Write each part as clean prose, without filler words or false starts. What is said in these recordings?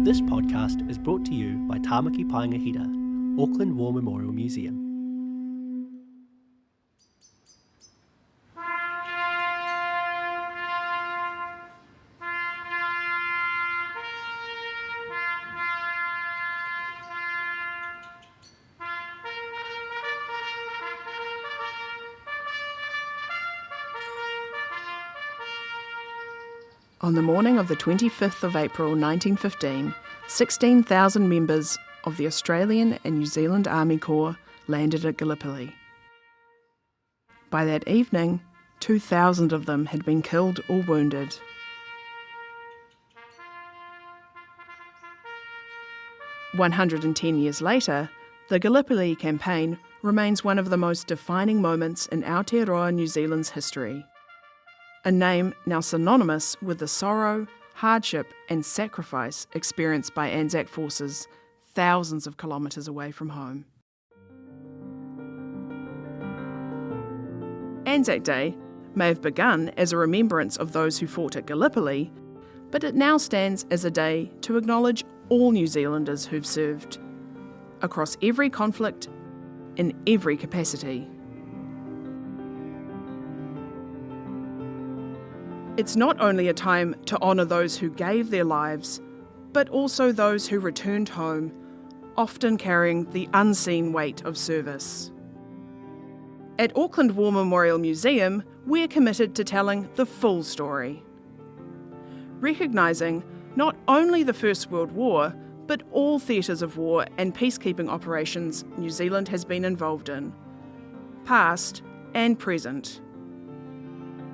This podcast is brought to you by Tāmaki Paengahira, Auckland War Memorial Museum. On the morning of the 25th of April 1915, 16,000 members of the Australian and New Zealand Army Corps landed at Gallipoli. By that evening, 2,000 of them had been killed or wounded. "110 years later, the Gallipoli campaign remains one of the most defining moments in Aotearoa New Zealand's history. A name now synonymous with the sorrow, hardship and sacrifice experienced by Anzac forces thousands of kilometres away from home. Anzac Day may have begun as a remembrance of those who fought at Gallipoli, but it now stands as a day to acknowledge all New Zealanders who've served, across every conflict, in every capacity. It's not only a time to honour those who gave their lives, but also those who returned home, often carrying the unseen weight of service. At Auckland War Memorial Museum, we're committed to telling the full story, recognising not only the First World War, but all theatres of war and peacekeeping operations New Zealand has been involved in, past and present.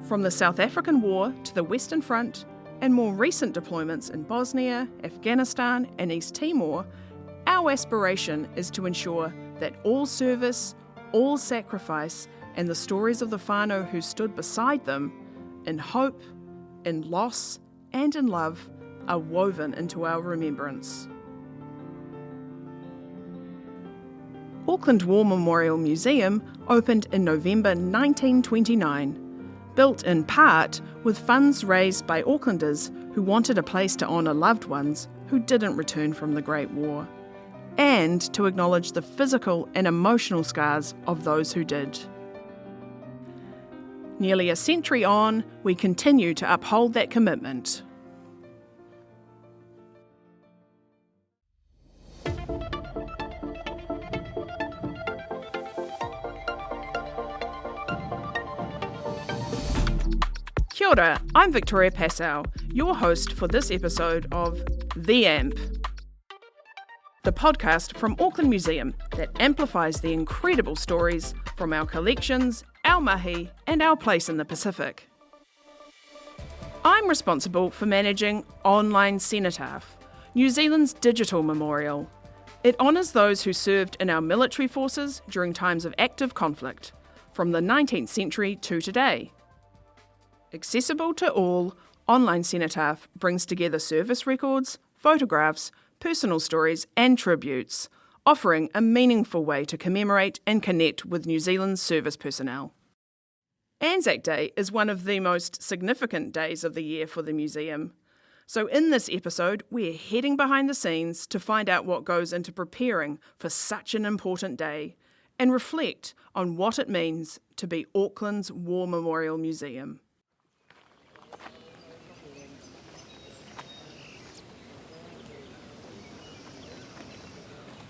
From the South African War to the Western Front and more recent deployments in Bosnia, Afghanistan and East Timor, our aspiration is to ensure that all service, all sacrifice and the stories of the whānau who stood beside them, in hope, in loss and in love, are woven into our remembrance. Auckland War Memorial Museum opened in November 1929, built in part with funds raised by Aucklanders who wanted a place to honour loved ones who didn't return from the Great War, and to acknowledge the physical and emotional scars of those who did. Nearly a century on, we continue to uphold that commitment. Kia ora, I'm Victoria Passau, your host for this episode of The Amp, the podcast from Auckland Museum that amplifies the incredible stories from our collections, our mahi, and our place in the Pacific. I'm responsible for managing Online Cenotaph, New Zealand's digital memorial. It honours those who served in our military forces during times of active conflict, from the 19th century to today. Accessible to all, Online Cenotaph brings together service records, photographs, personal stories and tributes, offering a meaningful way to commemorate and connect with New Zealand's service personnel. Anzac Day is one of the most significant days of the year for the museum. So in this episode, we're heading behind the scenes to find out what goes into preparing for such an important day and reflect on what it means to be Auckland's War Memorial Museum.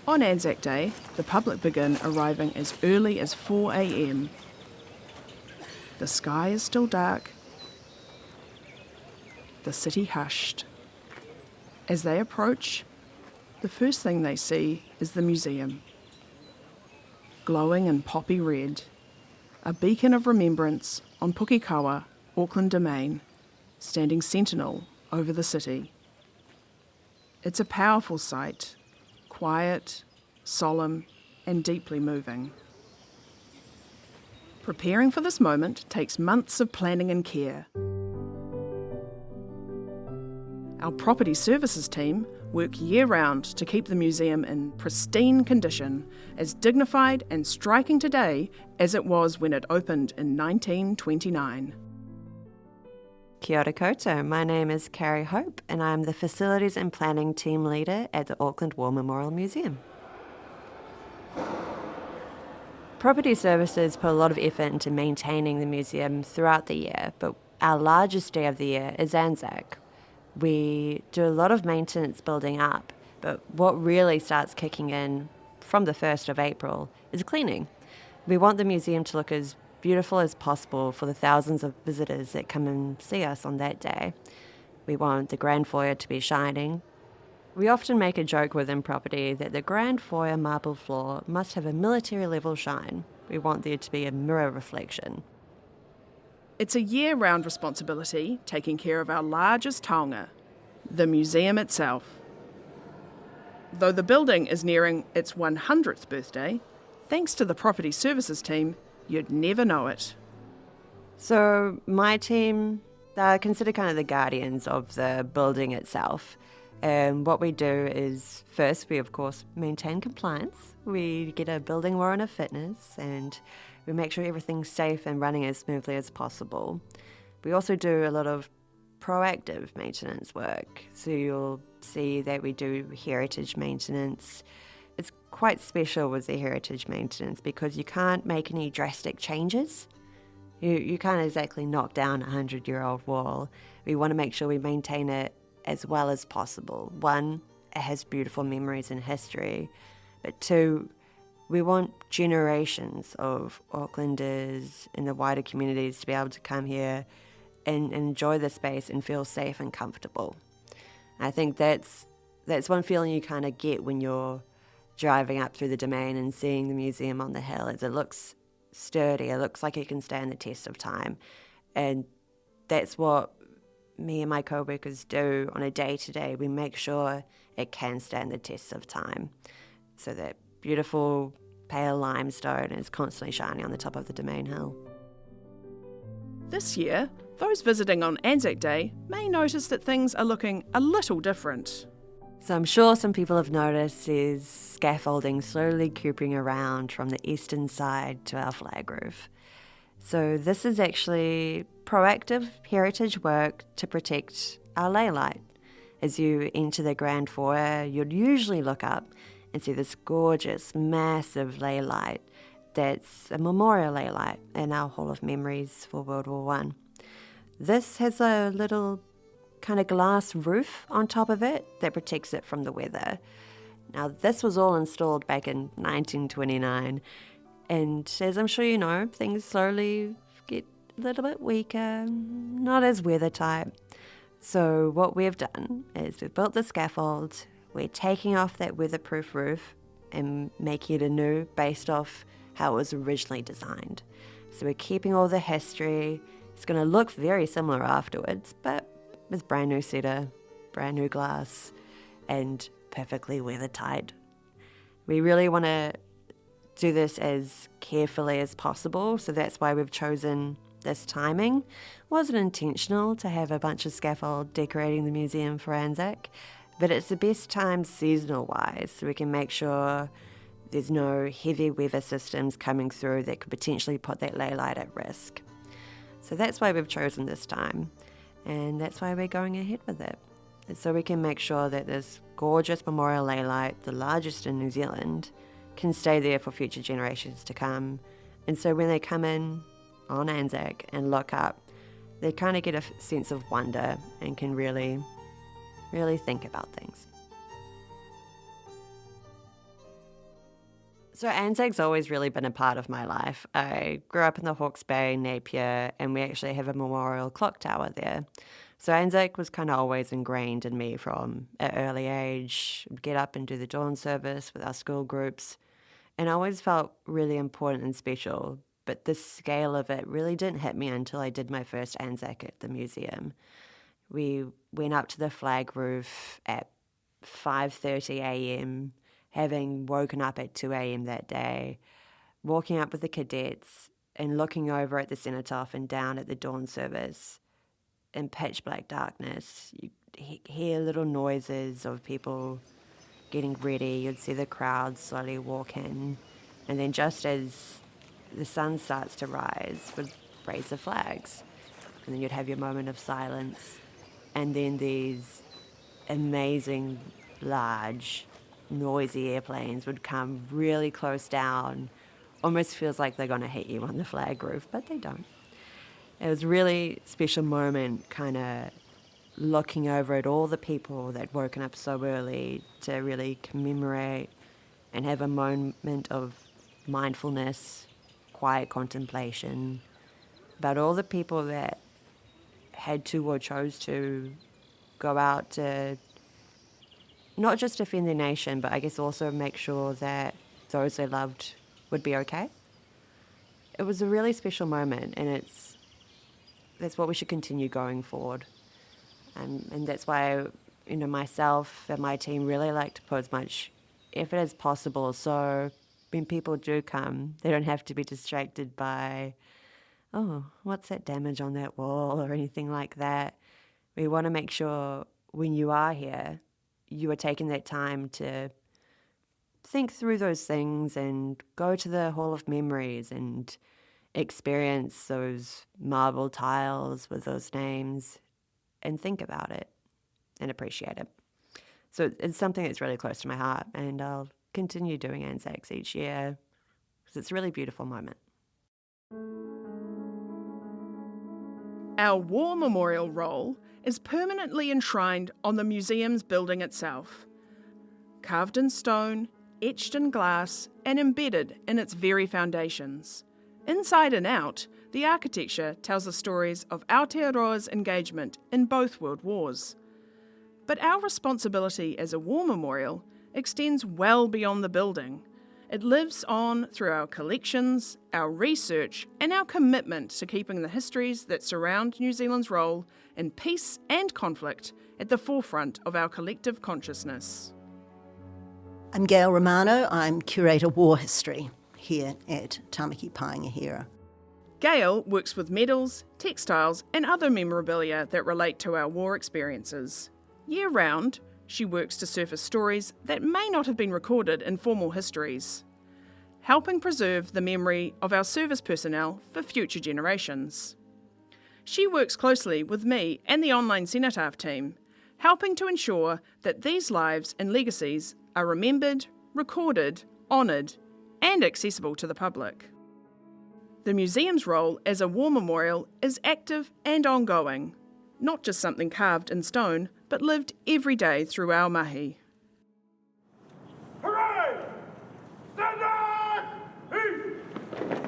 On Anzac Day, the public begin arriving as early as 4 a.m. The sky is still dark, the city hushed. As they approach, the first thing they see is the museum. Glowing in poppy red, a beacon of remembrance on Pukekawa, Auckland Domain, standing sentinel over the city. It's a powerful sight, quiet, solemn, and deeply moving. Preparing for this moment takes months of planning and care. Our property services team work year-round to keep the museum in pristine condition, as dignified and striking today as it was when it opened in 1929. Kia ora koutou. My name is Carrie Hope and I'm the Facilities and Planning Team Leader at the Auckland War Memorial Museum. Property Services put a lot of effort into maintaining the museum throughout the year, but our largest day of the year is Anzac. We do a lot of maintenance building up, but what really starts kicking in from the 1st of April is cleaning. We want the museum to look as beautiful as possible for the thousands of visitors that come and see us on that day. We want the grand foyer to be shining. We often make a joke within property that the grand foyer marble floor must have a military level shine. We want there to be a mirror reflection. It's a year-round responsibility taking care of our largest taonga, the museum itself. Though the building is nearing its 100th birthday, thanks to the Property Services team, you'd never know it. So my team, they're considered kind of the guardians of the building itself. And what we do is, first, we of course maintain compliance. We get a building warrant of fitness and we make sure everything's safe and running as smoothly as possible. We also do a lot of proactive maintenance work. So you'll see that we do heritage maintenance. It's quite special with the heritage maintenance because you can't make any drastic changes. You can't exactly knock down a 100-year-old wall. We want to make sure we maintain it as well as possible. One, it has beautiful memories and history, but two, we want generations of Aucklanders and the wider communities to be able to come here and enjoy the space and feel safe and comfortable. I think that's one feeling you kind of get when you're driving up through the domain and seeing the museum on the hill. It looks sturdy, it looks like it can stand the test of time. And that's what me and my co-workers do on a day-to-day. We make sure it can stand the test of time. So that beautiful pale limestone is constantly shining on the top of the domain hill. This year, those visiting on Anzac Day may notice that things are looking a little different. So I'm sure some people have noticed there's scaffolding slowly creeping around from the eastern side to our flag roof. So this is actually proactive heritage work to protect our ley light. As you enter the grand foyer, you'd usually look up and see this gorgeous, massive ley light that's a memorial ley light in our Hall of Memories for World War I. This has a little kind of glass roof on top of it that protects it from the weather. Now, this was all installed back in 1929, and as I'm sure you know, things slowly get a little bit weaker, not as weather tight. So what we've done is we've built the scaffold, we're taking off that weatherproof roof and making it anew based off how it was originally designed. So we're keeping all the history. It's going to look very similar afterwards, but with brand new cedar, brand new glass, and perfectly weather-tight. We really want to do this as carefully as possible, so that's why we've chosen this timing. It wasn't intentional to have a bunch of scaffold decorating the museum for Anzac, but it's the best time seasonal-wise, so we can make sure there's no heavy weather systems coming through that could potentially put that ley light at risk. So that's why we've chosen this time. And that's why we're going ahead with it. And so we can make sure that this gorgeous memorial ley light, the largest in New Zealand, can stay there for future generations to come. And so when they come in on Anzac and look up, they kind of get a sense of wonder and can really, really think about things. So Anzac's always really been a part of my life. I grew up in the Hawke's Bay, Napier, and we actually have a memorial clock tower there. So Anzac was kind of always ingrained in me from an early age. I'd get up and do the dawn service with our school groups, and I always felt really important and special. But the scale of it really didn't hit me until I did my first Anzac at the museum. We went up to the flag roof at 5:30 a.m., having woken up at 2 a.m. that day, walking up with the cadets and looking over at the cenotaph and down at the dawn service in pitch black darkness. You hear little noises of people getting ready. You'd see the crowd slowly walk in. And then just as the sun starts to rise, we'd raise the flags. and then you'd have your moment of silence, and then these amazing, large, noisy airplanes would come really close down. Almost feels like they're going to hit you on the flag roof, but they don't. It was a really special moment, kind of looking over at all the people that'd woken up so early to really commemorate and have a moment of mindfulness, quiet contemplation about all the people that had to or chose to go out to not just defend their nation, but I guess also make sure that those they loved would be okay. It was a really special moment, and that's what we should continue going forward. And that's why, myself and my team really like to put as much effort as possible. So when people do come, they don't have to be distracted by, oh, what's that damage on that wall or anything like that. We want to make sure when you are here, you are taking that time to think through those things and go to the Hall of Memories and experience those marble tiles with those names and think about it and appreciate it. So it's something that's really close to my heart, and I'll continue doing Anzacs each year because it's a really beautiful moment. Our War Memorial role is permanently enshrined on the museum's building itself. Carved in stone, etched in glass, and embedded in its very foundations. Inside and out, the architecture tells the stories of Aotearoa's engagement in both World Wars. But our responsibility as a war memorial extends well beyond the building. It lives on through our collections, our research, and our commitment to keeping the histories that surround New Zealand's role in peace and conflict at the forefront of our collective consciousness. I'm Gail Romano. I'm Curator War History here at Tamaki Paenga Hira. Gail works with medals, textiles, and other memorabilia that relate to our war experiences. Year-round, she works to surface stories that may not have been recorded in formal histories, helping preserve the memory of our service personnel for future generations. She works closely with me and the online Cenotaph team, helping to ensure that these lives and legacies are remembered, recorded, honoured, and accessible to the public. The museum's role as a war memorial is active and ongoing, not just something carved in stone, but lived every day through our mahi. Hooray! Stand up! Peace!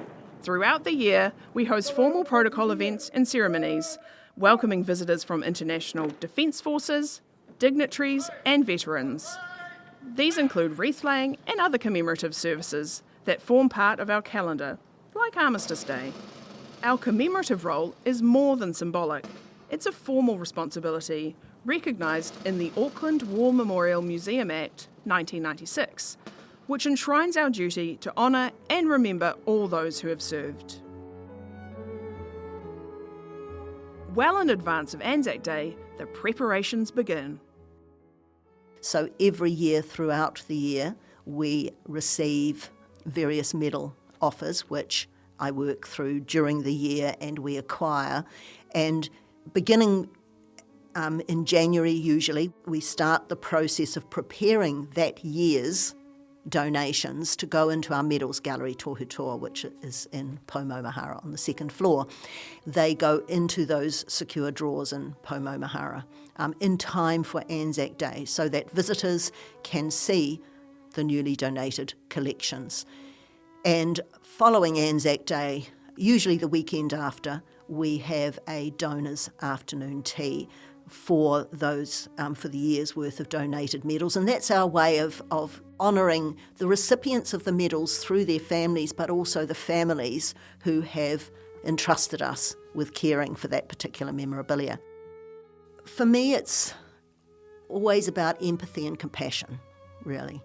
Throughout the year, we host formal protocol events and ceremonies, welcoming visitors from international defence forces, dignitaries, and veterans. These include wreath-laying and other commemorative services that form part of our calendar, like Armistice Day. Our commemorative role is more than symbolic. It's a formal responsibility, recognised in the Auckland War Memorial Museum Act 1996, which enshrines our duty to honour and remember all those who have served. Well in advance of Anzac Day, the preparations begin. So every year throughout the year, we receive various medal offers, which I work through during the year and we acquire. And beginning in January, usually, we start the process of preparing that year's donations to go into our medals gallery tohutoa, which is in Pomomahara on the second floor. They go into those secure drawers in Pomomahara in time for Anzac Day so that visitors can see the newly donated collections. And following Anzac Day, usually the weekend after, we have a donors' afternoon tea for those for the year's worth of donated medals, and that's our way of honouring the recipients of the medals through their families, but also the families who have entrusted us with caring for that particular memorabilia. For me, it's always about empathy and compassion, really.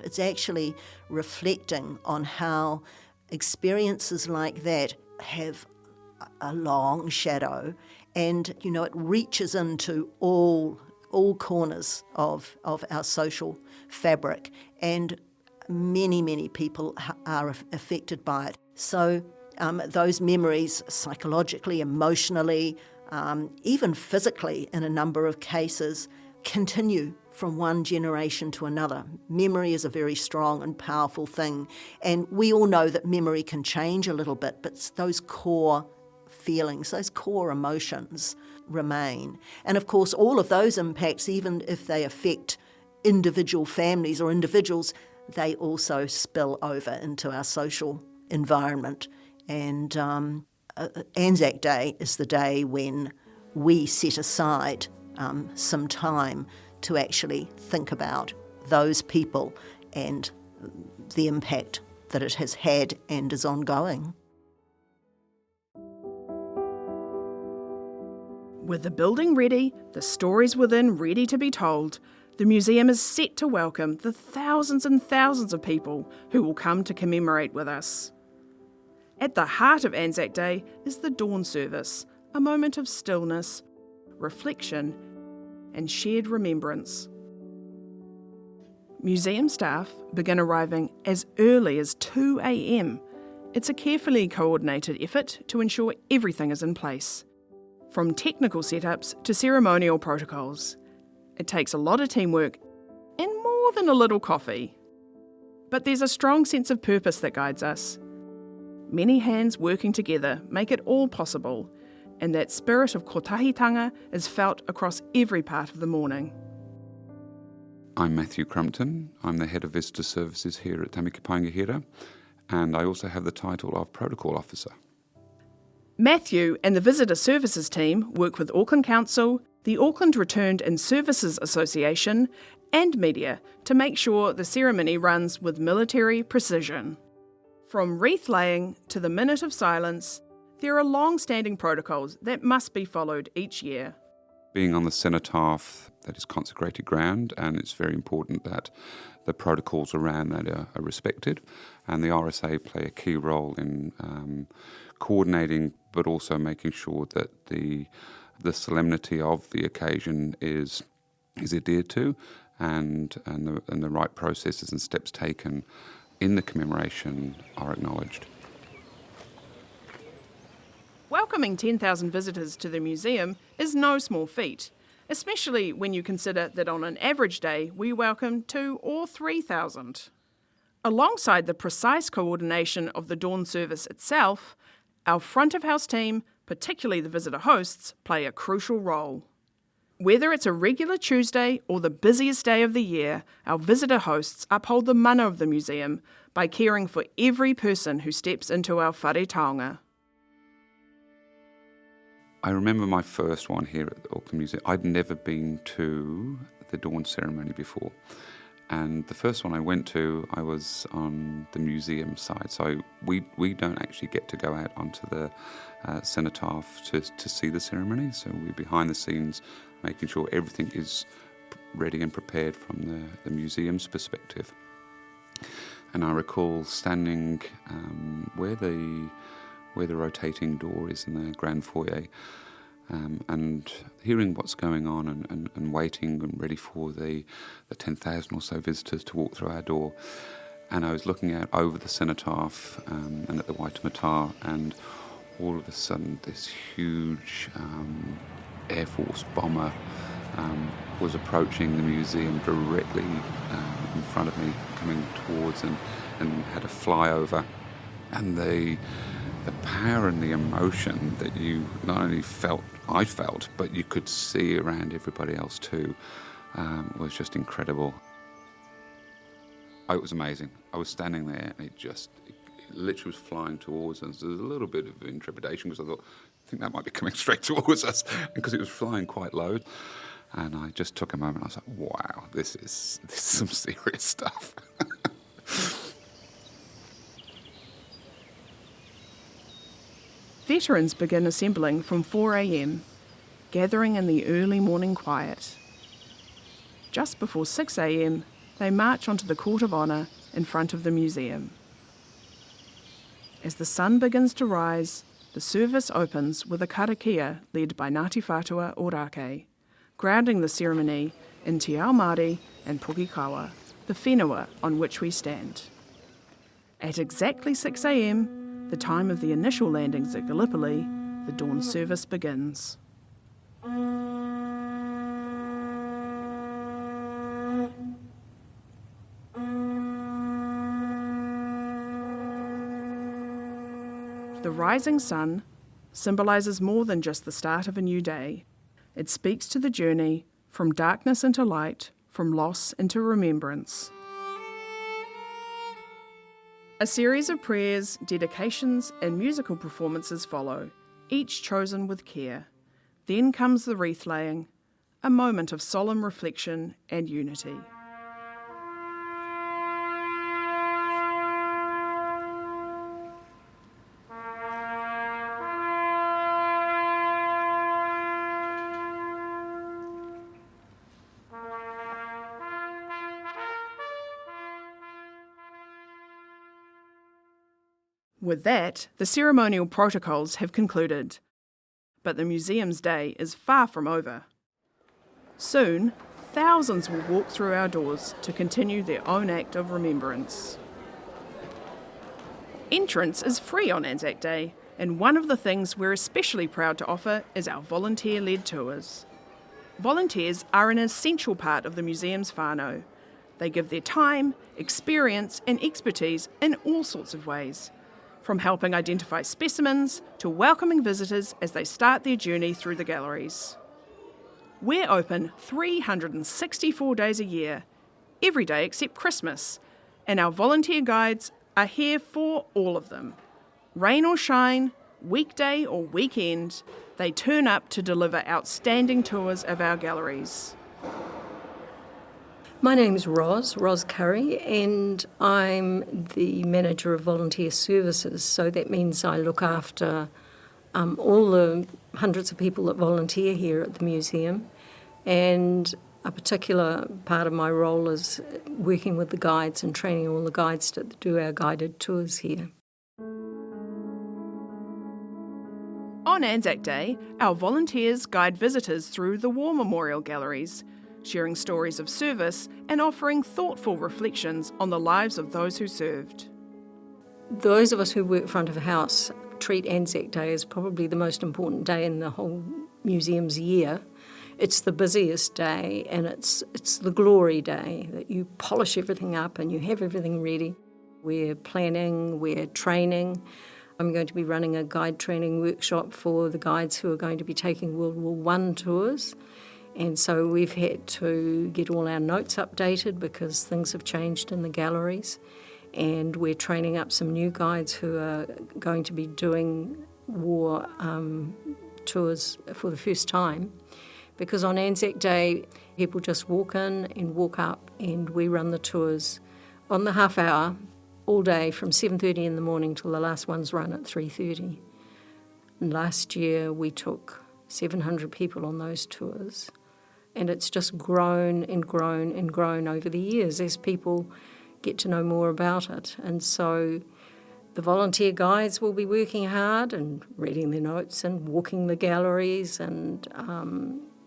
It's actually reflecting on how experiences like that have a long shadow, and it reaches into all corners of our social fabric, and many people are affected by it. So those memories psychologically, emotionally, even physically in a number of cases, continue from one generation to another. Memory is a very strong and powerful thing, and we all know that memory can change a little bit, but those core feelings, those core emotions remain. And of course, all of those impacts, even if they affect individual families or individuals, they also spill over into our social environment. And Anzac Day is the day when we set aside some time to actually think about those people and the impact that it has had and is ongoing. With the building ready, the stories within ready to be told, the museum is set to welcome the thousands and thousands of people who will come to commemorate with us. At the heart of Anzac Day is the dawn service, a moment of stillness, reflection, and shared remembrance. Museum staff begin arriving as early as 2 a.m. It's a carefully coordinated effort to ensure everything is in place, from technical setups to ceremonial protocols. It takes a lot of teamwork and more than a little coffee. But there's a strong sense of purpose that guides us. Many hands working together make it all possible, and that spirit of kotahitanga is felt across every part of the morning. I'm Matthew Crumpton. I'm the Head of Visitor Services here at Tamaki Painga Hira, and I also have the title of Protocol Officer. Matthew and the Visitor Services team work with Auckland Council, the Auckland Returned and Services Association, and media to make sure the ceremony runs with military precision. From wreath laying to the minute of silence, there are long-standing protocols that must be followed each year. Being on the cenotaph, that is consecrated ground, and it's very important that the protocols around that are respected, and the RSA play a key role in coordinating, but also making sure that the solemnity of the occasion is adhered to, and the right processes and steps taken in the commemoration are acknowledged. Welcoming 10,000 visitors to the museum is no small feat, especially when you consider that on an average day we welcome 2,000 or 3,000. Alongside the precise coordination of the dawn service itself, our front of house team, particularly the visitor hosts, play a crucial role. Whether it's a regular Tuesday or the busiest day of the year, our visitor hosts uphold the mana of the museum by caring for every person who steps into our whare taonga. I remember my first one here at the Auckland Museum. I'd never been to the dawn ceremony before. And the first one I went to, I was on the museum side. So we don't actually get to go out onto the cenotaph to see the ceremony. So we're behind the scenes, making sure everything is ready and prepared from the museum's perspective. And I recall standing where the rotating door is in the grand foyer, and hearing what's going on and waiting and ready for the 10,000 or so visitors to walk through our door. And I was looking out over the cenotaph and at the Waitemata, and all of a sudden this huge Air Force bomber was approaching the museum directly in front of me, coming towards and had a flyover. And the power and the emotion that you not only I felt, but you could see around everybody else too, was just incredible. It was amazing. I was standing there, and it literally was flying towards us. There was a little bit of intrepidation because I think that might be coming straight towards us, because it was flying quite low. And I just took a moment. I was like, wow, this is some serious stuff. Veterans begin assembling from 4 a.m, gathering in the early morning quiet. Just before 6 a.m, they march onto the Court of Honour in front of the museum. As the sun begins to rise, the service opens with a karakia led by Ngāti Whātua Ōrākei, grounding the ceremony in Te Ao Māori and Pukikawa, the whenua on which we stand. At exactly 6 a.m, the time of the initial landings at Gallipoli, the dawn service begins. The rising sun symbolises more than just the start of a new day. It speaks to the journey from darkness into light, from loss into remembrance. A series of prayers, dedications and musical performances follow, each chosen with care. Then comes the wreath laying, a moment of solemn reflection and unity. With that, the ceremonial protocols have concluded, but the museum's day is far from over. Soon, thousands will walk through our doors to continue their own act of remembrance. Entrance is free on Anzac Day, and one of the things we're especially proud to offer is our volunteer-led tours. Volunteers are an essential part of the museum's whānau. They give their time, experience and expertise in all sorts of ways, from helping identify specimens to welcoming visitors as they start their journey through the galleries. We're open 364 days a year, every day except Christmas, and our volunteer guides are here for all of them. Rain or shine, weekday or weekend, they turn up to deliver outstanding tours of our galleries. My name's Roz Curry, and I'm the Manager of Volunteer Services, so that means I look after all the hundreds of people that volunteer here at the museum, and a particular part of my role is working with the guides and training all the guides to do our guided tours here. On Anzac Day, our volunteers guide visitors through the War Memorial galleries, sharing stories of service and offering thoughtful reflections on the lives of those who served. Those of us who work front of house treat Anzac Day as probably the most important day in the whole museum's year. It's the busiest day, and it's the glory day, that you polish everything up and you have everything ready. We're planning, we're training. I'm going to be running a guide training workshop for the guides who are going to be taking World War I tours. And so we've had to get all our notes updated because things have changed in the galleries. And we're training up some new guides who are going to be doing war tours for the first time. Because on Anzac Day, people just walk in and walk up, and we run the tours on the half hour all day from 7:30 in the morning till the last one's run at 3:30. And last year we took 700 people on those tours. And it's just grown and grown and grown over the years as people get to know more about it. And so the volunteer guides will be working hard and reading their notes and walking the galleries and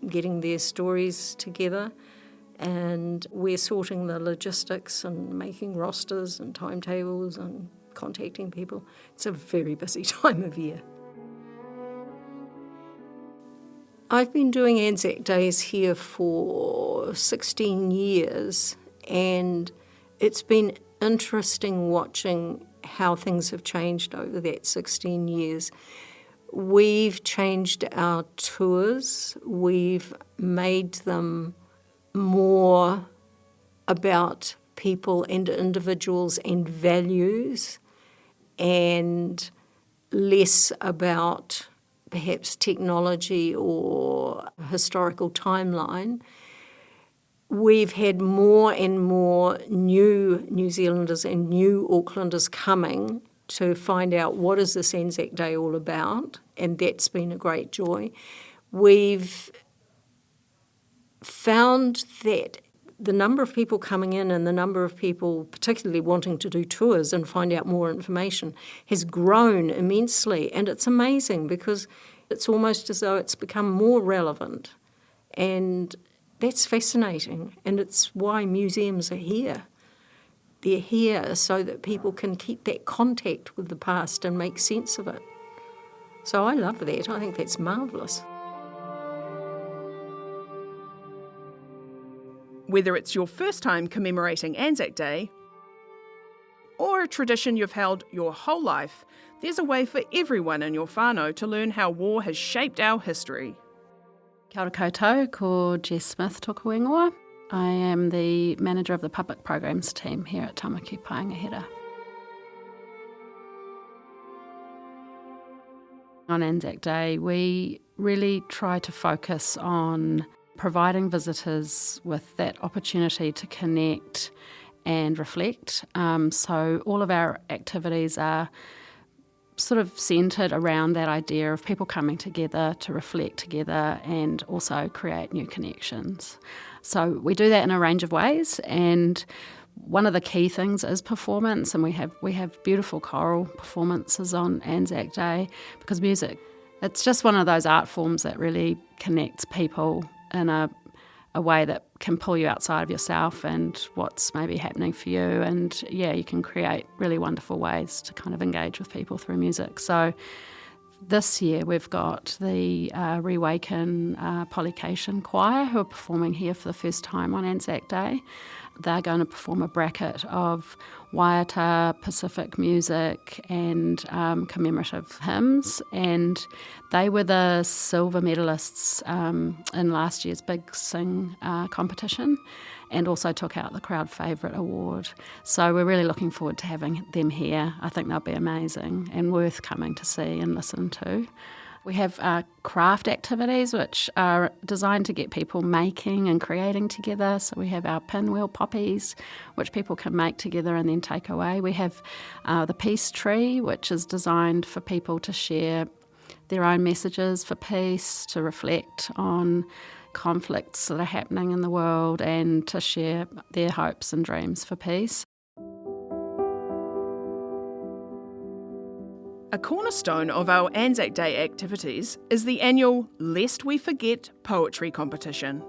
getting their stories together. And we're sorting the logistics and making rosters and timetables and contacting people. It's a very busy time of year. I've been doing Anzac Days here for 16 years, and it's been interesting watching how things have changed over that 16 years. We've changed our tours. We've made them more about people and individuals and values, and less about perhaps technology or historical timeline. We've had more and more new New Zealanders and new Aucklanders coming to find out what is this Anzac Day all about, and that's been a great joy. We've found that the number of people coming in and the number of people particularly wanting to do tours and find out more information has grown immensely, and it's amazing because it's almost as though it's become more relevant, and that's fascinating, and it's why museums are here. they're here so that people can keep that contact with the past and make sense of it. So I love that. I think that's marvellous. Whether it's your first time commemorating Anzac Day or a tradition you've held your whole life, there's a way for everyone in your whānau to learn how war has shaped our history. Kia ora koutou, ko Jess Smith tōku ingoa. I am the manager of the public programs team here at Tamaki Paenga Hira. On Anzac Day, we really try to focus on providing visitors with that opportunity to connect and reflect. So all of our activities are sort of centred around that idea of people coming together to reflect together and also create new connections. So we do that in a range of ways, and one of the key things is performance, and we have beautiful choral performances on Anzac Day, because music, it's just one of those art forms that really connects people in a way that can pull you outside of yourself and what's maybe happening for you. And yeah, you can create really wonderful ways to kind of engage with people through music. So this year we've got the Reawaken Polycation Choir who are performing here for the first time on Anzac Day. They're going to perform a bracket of Waiata, Pacific music and commemorative hymns, and they were the silver medalists in last year's Big Sing competition, and also took out the crowd favourite award. So we're really looking forward to having them here. I think they'll be amazing and worth coming to see and listen to. We have craft activities which are designed to get people making and creating together. So we have our pinwheel poppies, which people can make together and then take away. We have the peace tree, which is designed for people to share their own messages for peace, to reflect on conflicts that are happening in the world and to share their hopes and dreams for peace. A cornerstone of our Anzac Day activities is the annual Lest We Forget poetry competition.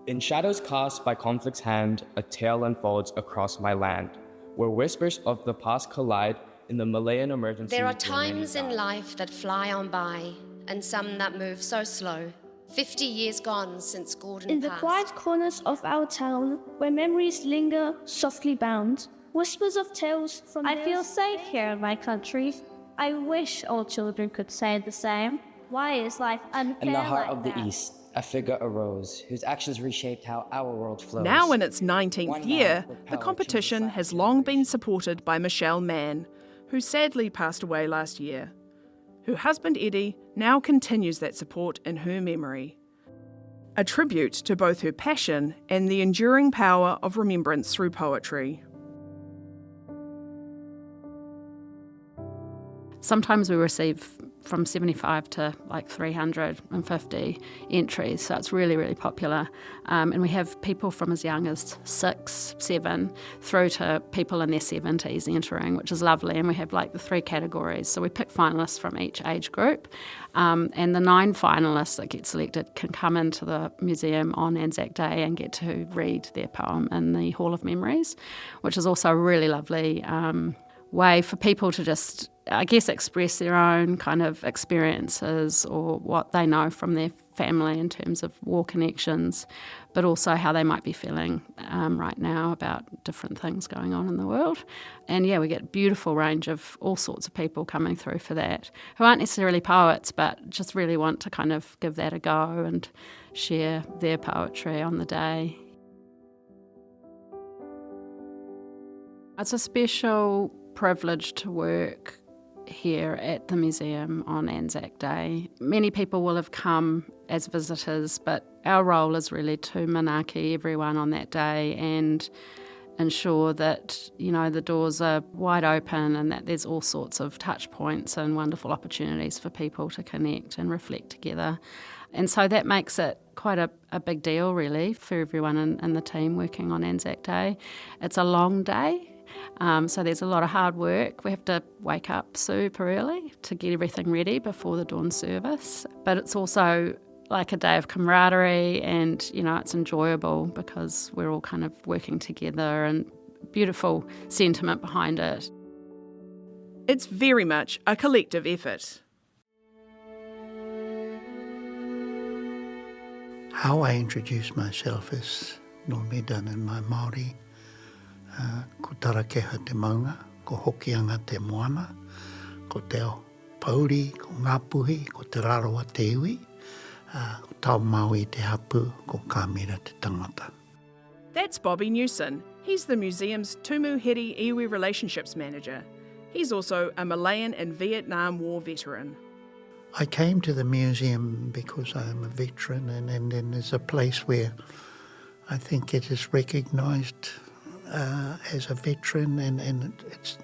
In shadows cast by conflict's hand, a tale unfolds across my land, where whispers of the past collide in the Malayan emergency. There are times in life that fly on by, and some that move so slow. 50 years gone since Gordon In the passed. quiet corners of our town, where memories linger softly bound, whispers of tales from I feel safe here in my country. I wish all children could say the same. Why is life unfair? In the heart like of the that? East, a figure arose whose actions reshaped how our world flows. Now in its 19th year, the competition has long been supported by Michelle Mann, who sadly passed away last year. Her husband Eddie now continues that support in her memory. A tribute to both her passion and the enduring power of remembrance through poetry. Sometimes we receive from 75 to like 350 entries, so it's really, really popular. And we have people from as young as 6, 7, through to people in their 70s entering, which is lovely. And we have like the 3 categories. So we pick finalists from each age group, and the 9 finalists that get selected can come into the museum on Anzac Day and get to read their poem in the Hall of Memories, which is also a really lovely way for people to just, I guess, express their own kind of experiences or what they know from their family in terms of war connections, but also how they might be feeling right now about different things going on in the world. And yeah, we get a beautiful range of all sorts of people coming through for that, who aren't necessarily poets, but just really want to kind of give that a go and share their poetry on the day. It's a special privilege to work here at the museum on Anzac Day. Many people will have come as visitors, but our role is really to manaaki everyone on that day and ensure that, you know, the doors are wide open and that there's all sorts of touch points and wonderful opportunities for people to connect and reflect together. And so that makes it quite a big deal, really, for everyone in the team working on Anzac Day. It's a long day. So there's a lot of hard work. We have to wake up super early to get everything ready before the dawn service. But it's also like a day of camaraderie and, you know, it's enjoyable because we're all kind of working together and beautiful sentiment behind it. It's very much a collective effort. How I introduce myself is normally done in my Māori. Ko tarakeha te maunga, ko hokianga te moana, ko te ao pauri, ko ngāpuhi, ko te raroa te iwi, ko tau maui te hapu, ko kāmira te tangata. That's Bobby Newson. He's the museum's Tumu Heri Iwi Relationships Manager. He's also a Malayan and Vietnam War veteran. I came to the museum because I'm a veteran, and there's a place where I think it is recognised as a veteran, and it's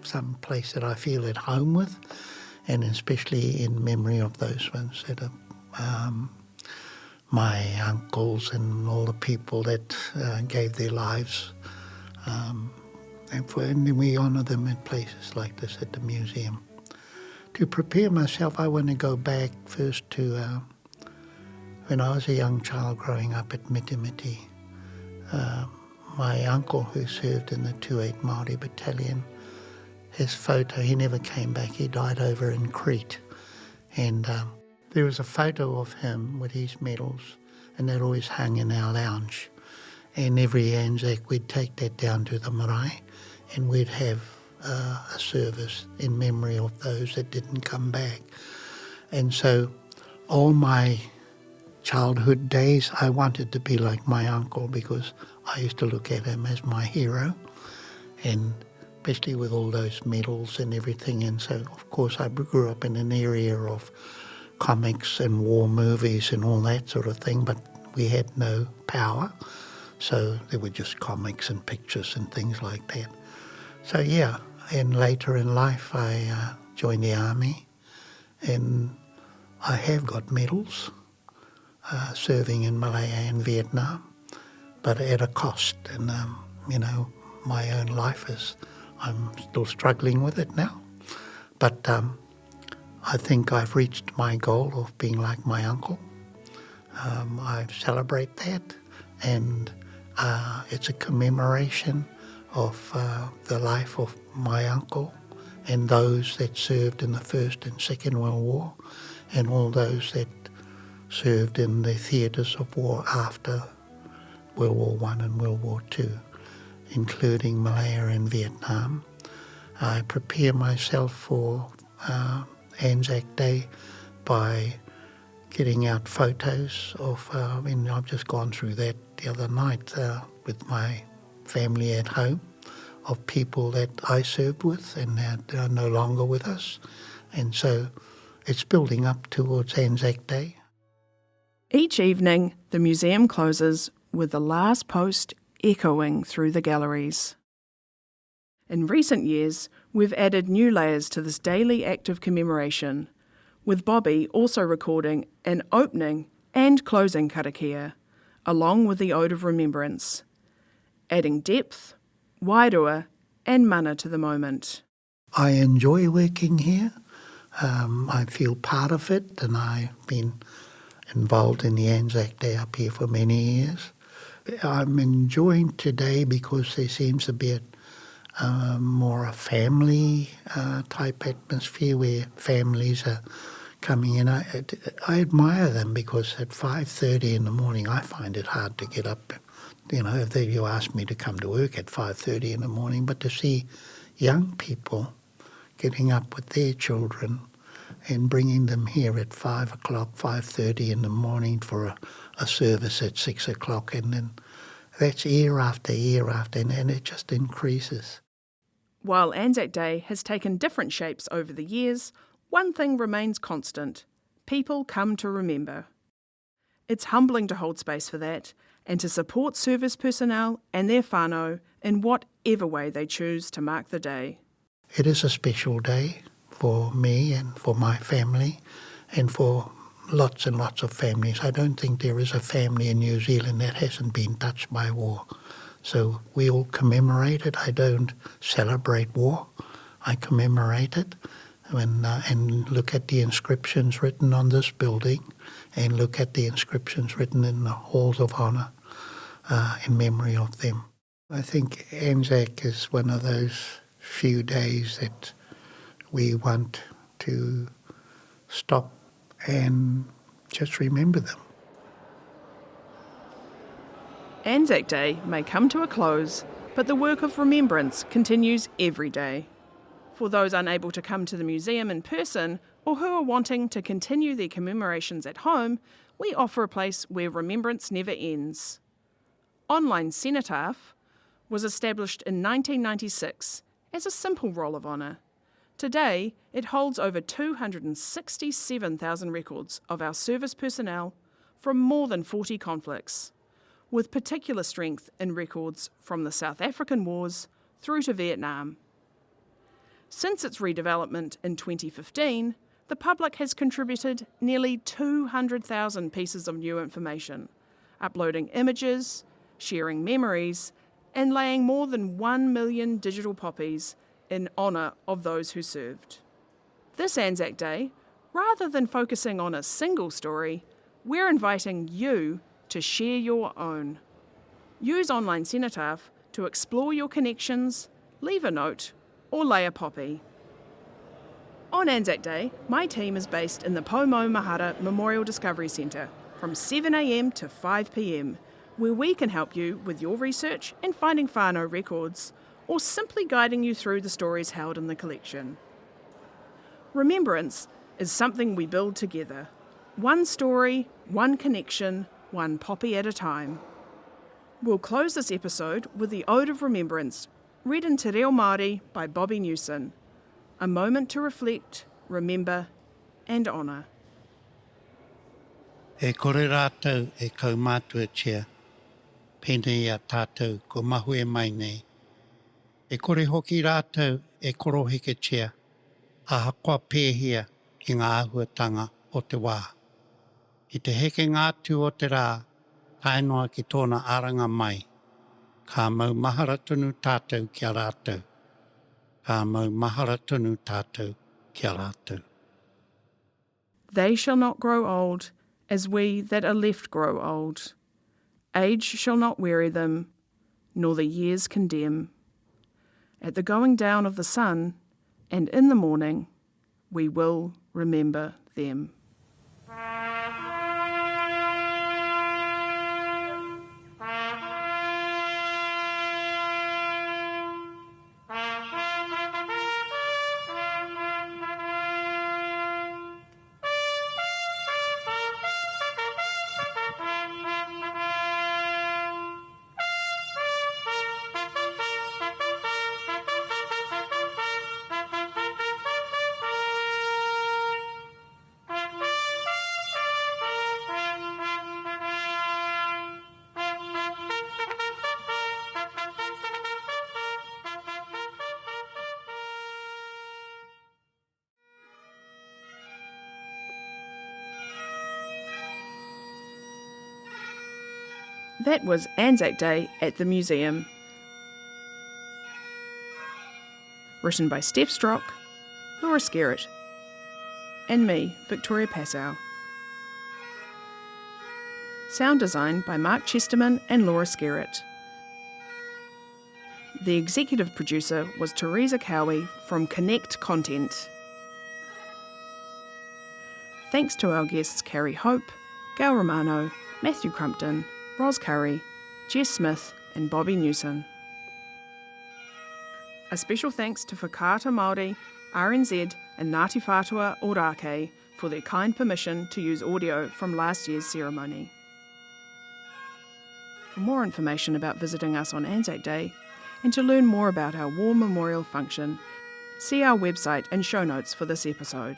some place that I feel at home with, and especially in memory of those ones that are my uncles and all the people that gave their lives, and we honour them in places like this at the museum. To prepare myself, I want to go back first to when I was a young child growing up at Mitimiti. My uncle, who served in the 28 Māori Battalion, his photo, he never came back. He died over in Crete. And there was a photo of him with his medals, and that always hung in our lounge. And every Anzac, we'd take that down to the marae, and we'd have a service in memory of those that didn't come back. And so all my childhood days, I wanted to be like my uncle, because I used to look at him as my hero, and especially with all those medals and everything. And so, of course, I grew up in an area of comics and war movies and all that sort of thing, but we had no power, so there were just comics and pictures and things like that. So yeah, and later in life I joined the army, and I have got medals serving in Malaya and Vietnam, but at a cost. And my own life I'm still struggling with it now, but I think I've reached my goal of being like my uncle. I celebrate that, and it's a commemoration of the life of my uncle and those that served in the First and Second World War, and all those that served in the theatres of war after World War I and World War II, including Malaya and Vietnam. I prepare myself for Anzac Day by getting out photos of, I've just gone through that the other night with my family at home, of people that I served with and that are no longer with us. And so it's building up towards Anzac Day. Each evening, the museum closes with the last post echoing through the galleries. In recent years, we've added new layers to this daily act of commemoration, with Bobby also recording an opening and closing karakia, along with the Ode of Remembrance, adding depth, wairua and mana to the moment. I enjoy working here. I feel part of it, and I've been involved in the Anzac Day up here for many years. I'm enjoying today because there seems to be more a family type atmosphere where families are coming in. I admire them, because at 5:30 in the morning I find it hard to get up. If you ask me to come to work at 5:30 in the morning, but to see young people getting up with their children and bringing them here at 5 o'clock, 5:30 in the morning for a service at 6 o'clock, and then that's year after year after, and it just increases. While Anzac Day has taken different shapes over the years, one thing remains constant: people come to remember. It's humbling to hold space for that, and to support service personnel and their whānau in whatever way they choose to mark the day. It is a special day for me and for my family, and for lots and lots of families. I don't think there is a family in New Zealand that hasn't been touched by war. So we all commemorate it. I don't celebrate war. I commemorate it and look at the inscriptions written on this building, and look at the inscriptions written in the halls of honour in memory of them. I think Anzac is one of those few days that we want to stop and just remember them. Anzac Day may come to a close, but the work of remembrance continues every day. For those unable to come to the museum in person or who are wanting to continue their commemorations at home, we offer a place where remembrance never ends. Online Cenotaph was established in 1996 as a simple roll of honour. Today, it holds over 267,000 records of our service personnel from more than 40 conflicts, with particular strength in records from the South African Wars through to Vietnam. Since its redevelopment in 2015, the public has contributed nearly 200,000 pieces of new information, uploading images, sharing memories, and laying more than 1 million digital poppies in honour of those who served. This Anzac Day, rather than focusing on a single story, we're inviting you to share your own. Use Online Cenotaph to explore your connections, leave a note, or lay a poppy. On Anzac Day, my team is based in the Pomo Mahara Memorial Discovery Centre from 7 a.m. to 5 p.m, where we can help you with your research and finding whānau records, or simply guiding you through the stories held in the collection. Remembrance is something we build together. One story, one connection, one poppy at a time. We'll close this episode with the Ode of Remembrance, read in Te Reo Māori by Bobby Newson. A moment to reflect, remember and honour. E kore rātou e kaumātua tia, pēnei a tātou ko mahu e mai nei. E kore hoki rātou e koroheke tia, a hakoa pēhia i ngā ahuatanga o te wā. I te heke ngātu o te rā, tainoa ki tōna aranga mai. Ka mau mahara tonu tātou kia rātou. Ka mau mahara tonu tātou kia rātou. They shall not grow old, as we that are left grow old. Age shall not weary them, nor the years condemn. At the going down of the sun, and in the morning, we will remember them. That was Anzac Day at the museum. Written by Steph Strock, Laura Skerritt, and me, Victoria Passau. Sound design by Mark Chesterman and Laura Skerritt. The executive producer was Teresa Cowie from Connect Content. Thanks to our guests Carrie Hope, Gail Romano, Matthew Crumpton, Ros Curry, Jess Smith and Bobby Newson. A special thanks to Whakaata Māori, RNZ and Ngāti Whātua Ōrākei for their kind permission to use audio from last year's ceremony. For more information about visiting us on Anzac Day and to learn more about our war memorial function, see our website and show notes for this episode.